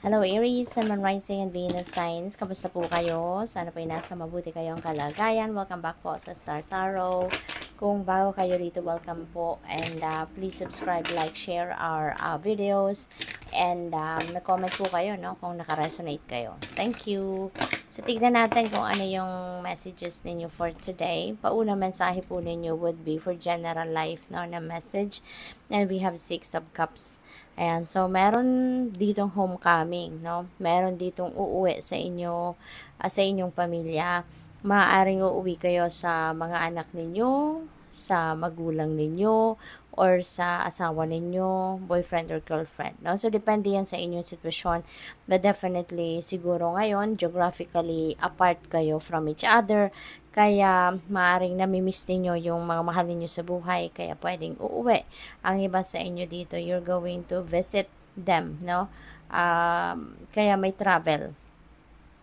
Hello Aries, Sun, Moon, Rising, and Venus signs. Kamusta po kayo? Sana po ay nasa mabuti kayong kalagayan. Welcome back po sa Star Tarot. Kung bago kayo dito, welcome po. And please subscribe, like, share our videos. And mag-comment po kayo no, kung naka-resonate kayo. Thank you. So tignan natin kung ano yung messages ninyo for today. Paunang mensahe po ninyo would be for general life no, na message. And we have 6 of Cups. Ayan, so meron ditong homecoming, no? Meron ditong uuwi sa inyo, sa inyong pamilya. Maaaring uuwi kayo sa mga anak ninyo, sa magulang ninyo, or sa asawa ninyo, boyfriend or girlfriend, no? So depende yan sa inyong sitwasyon. But definitely, siguro ngayon, geographically apart kayo from each other. Kaya maaring namimiss ninyo yung mga mahal ninyo sa buhay, kaya pwedeng uuwi. Ang iba sa inyo dito, you're going to visit them, no? Kaya may travel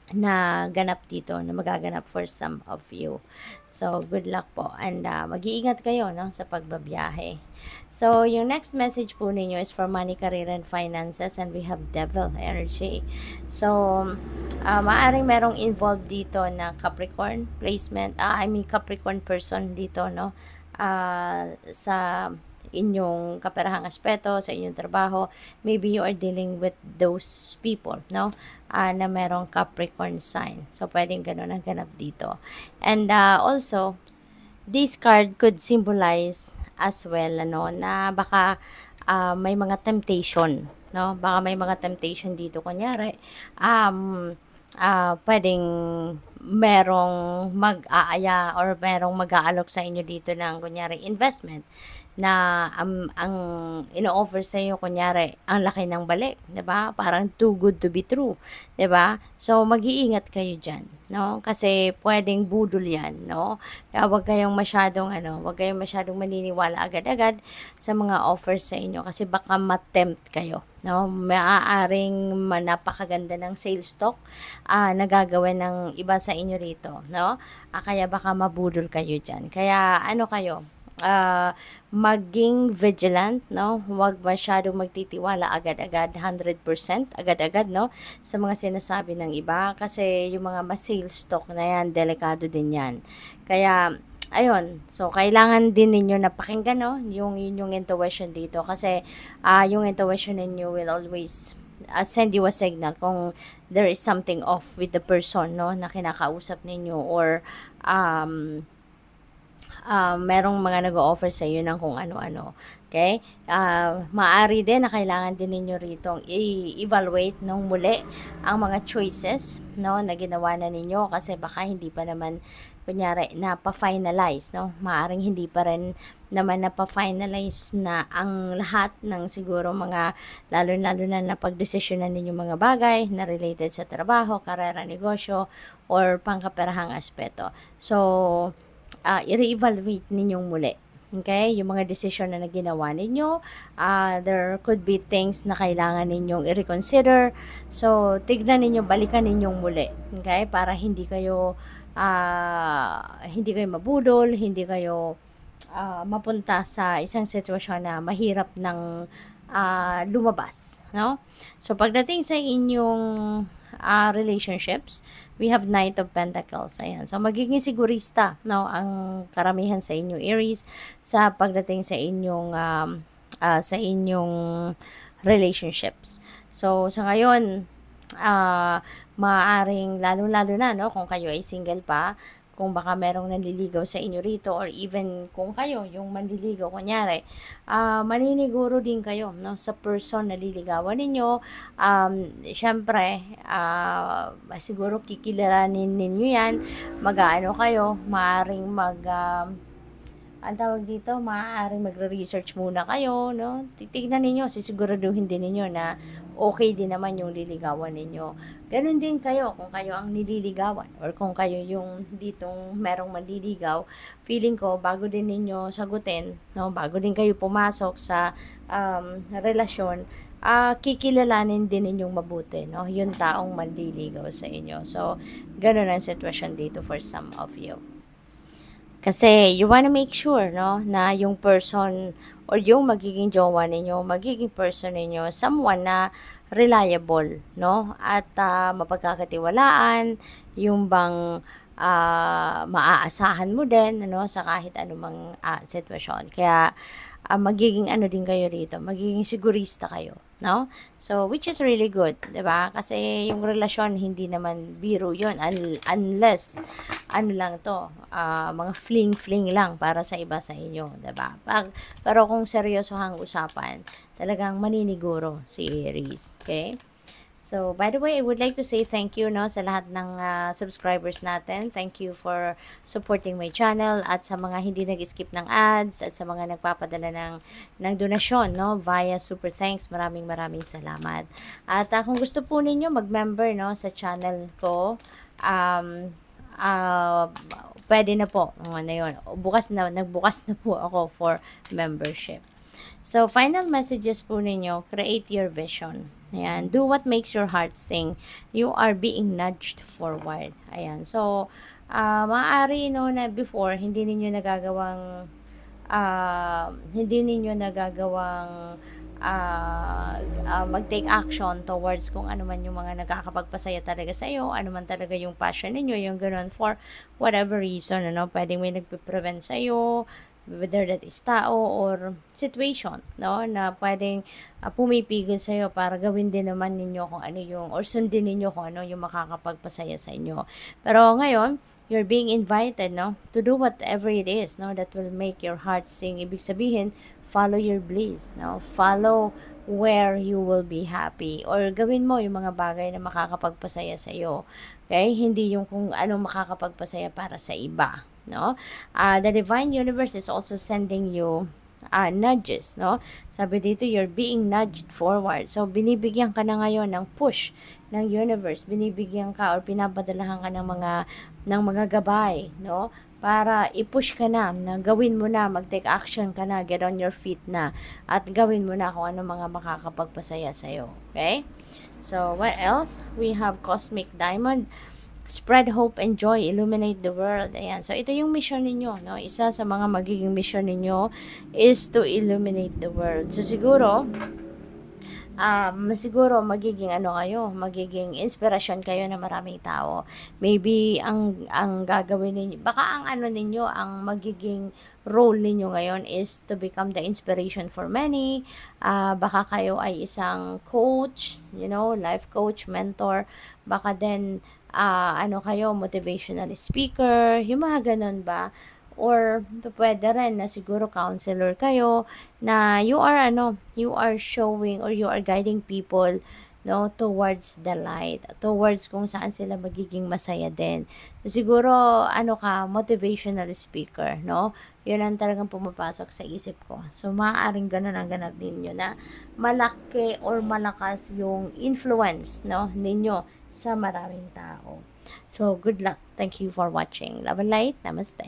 na ganap dito, na magaganap for some of you. So, good luck po. And mag-iingat kayo no, sa pagbabiyahe. So, yung next message po ninyo is for money, career, and finances. And we have devil energy. So, maaring merong involved dito na Capricorn placement. Capricorn person dito, no? Sa inyong kaperahang aspeto, sa inyong trabaho, maybe you are dealing with those people, no? Na merong Capricorn sign. So, pwedeng ganun ang ganap dito. And also, this card could symbolize as well, ano, na baka may mga temptation, no? Baka may mga temptation dito. Kunyari, pwedeng merong mag-aaya or merong mag-aalok sa inyo dito ng kunyari investment na ang ino-offer sa inyo kunyari ang laki ng balik, 'di ba? Parang too good to be true, 'di ba? So mag-iingat kayo diyan, no? Kasi pwedeng budol 'yan, no? Kaya wag kayong masyadong maniniwala agad-agad sa mga offers sa inyo kasi baka ma-tempt kayo, no? Maaaring napakaganda ng sales talk na gagawin ng iba sa inyo rito, no? Kaya baka mabudol kayo diyan. Kaya ano kayo, maging vigilant, no? Huwag masyadong magtitiwala agad-agad, 100% agad-agad, no? Sa mga sinasabi ng iba. Kasi yung mga sales talk na yan, delikado din yan. Kaya, ayun. So, kailangan din ninyo na pakinggan, no? Yung inyong intuition dito. Kasi, yung intuition ninyo will always send you a signal kung there is something off with the person, no? Na kinakausap ninyo or, merong mga nag-o-offer sa iyo ng kung ano-ano. Okay? Maaari din na kailangan din ninyo rito i-evaluate ng muli ang mga choices, no, na ginawa na ninyo kasi baka hindi pa naman kunyari napa-finalize, no? Maaring hindi pa rin naman napa-finalize na ang lahat ng siguro mga lalo-lalo na napagdesisyonan ninyo mga bagay na related sa trabaho, karera, negosyo, or pangkaperahang aspeto. So, i-re-evaluate ninyong muli. Okay? Yung mga decision na ginawa ninyo, there could be things na kailangan ninyong i-reconsider. So, tignan ninyo, balikan ninyong muli. Okay? Para hindi kayo mabudol, hindi kayo mapunta sa isang sitwasyon na mahirap ng lumabas, no? So, pagdating sa inyong relationships, we have Knight of Pentacles. Ayan. So, magiging sigurista, no, ang karamihan sa inyo, Aries, sa pagdating sa inyong relationships. So, sa ngayon, maaaring lalo-lalo na, no, kung kayo ay single pa, kung baka merong nanliligaw sa inyo rito or even kung kayo yung manliligaw kunyari, maniniguro din kayo, no, sa person na liligawan ninyo. Syempre, siguro kikilalanin ninyo yan, mag-aano kayo, maaaring ang tawag dito, maaaring magre-research muna kayo, no? Titignan ninyo, sisiguraduhin din ninyo na okay din naman yung liligawan ninyo. Ganun din kayo kung kayo ang nililigawan or kung kayo yung ditong merong manliligaw. Feeling ko, bago din ninyo sagutin, no? Bago din kayo pumasok sa relasyon, kikilalanin din ninyong mabuti, no? Yung taong manliligaw sa inyo. So, ganun ang sitwasyon dito for some of you. Kasi you wanna make sure, no, na yung person or yung magiging jowa ninyo, magiging person ninyo, someone na reliable, no? At mapagkakatiwalaan, yung bang maaasahan mo din, ano, sa kahit anumang sitwasyon. Kaya, magiging ano din kayo dito, magiging sigurista kayo, no? So, which is really good, 'di ba? Kasi yung relasyon, hindi naman biro yun, unless, ano lang to, mga fling-fling lang para sa iba sa inyo, 'di ba? Pero kung seryosohang usapan, talagang maniniguro si Aries, okay? So, by the way, I would like to say thank you, no, sa lahat ng subscribers natin. Thank you for supporting my channel at sa mga hindi nag-skip ng ads at sa mga nagpapadala ng donasyon, no, via Super Thanks. Maraming salamat. At kung gusto po ninyo mag-member, no, sa channel ko, pwede na po. Ano yun? Nagbukas na po ako for membership. So, final messages po ninyo, create your vision. Ayan, do what makes your heart sing. You are being nudged forward. Ayan, so, maaari, no, na before, hindi ninyo nagagawang mag-take action towards kung ano man yung mga nakakapagpasaya talaga sa iyo, ano man talaga yung passion ninyo, yung ganun, for whatever reason, ano, pwedeng may nagpe-prevent sa iyo, whether that is tao or situation, no, na pwedeng pumipigil sa iyo para gawin din naman ninyo kung ano yung, or sundin ninyo kung ano yung makakapagpasaya sa inyo. Pero ngayon, you're being invited, no, to do whatever it is, no, that will make your heart sing. Ibig sabihin, follow your bliss, no, follow where you will be happy, or gawin mo yung mga bagay na makakapagpasaya sa iyo. Okay? Hindi yung kung anong makakapagpasaya para sa iba, no? The divine universe is also sending you nudges, no? Sabi dito, you're being nudged forward. So, binibigyan ka na ngayon ng push ng universe. Binibigyan ka or pinapadalahan ka ng mga gabay, no? Para i-push ka na gawin mo na, mag-take action ka na, get on your feet na, at gawin mo na kung ano mga makakapagpasaya sa'yo. Okay? So, what else? We have Cosmic Diamond. Spread hope and joy, illuminate the world. Ayan. So, ito yung mission ninyo, no? Isa sa mga magiging mission ninyo is to illuminate the world. So, siguro magiging magiging inspirasyon kayo ng maraming tao. Maybe ang gagawin ninyo, baka ang magiging role ninyo ngayon is to become the inspiration for many. Baka kayo ay isang coach, life coach, mentor. Baka din kayo, motivational speaker, yung mga ganun ba? Or pwede rin na siguro counselor kayo na you are showing or you are guiding people, no, towards the light, towards kung saan sila magiging masaya din. So, siguro motivational speaker, no? Yun ang talagang pumapasok sa isip ko. So, maaaring ganun ang ganap ninyo na malaki or malakas yung influence, no, ninyo sa maraming tao. So, good luck. Thank you for watching. Love and light. Namaste.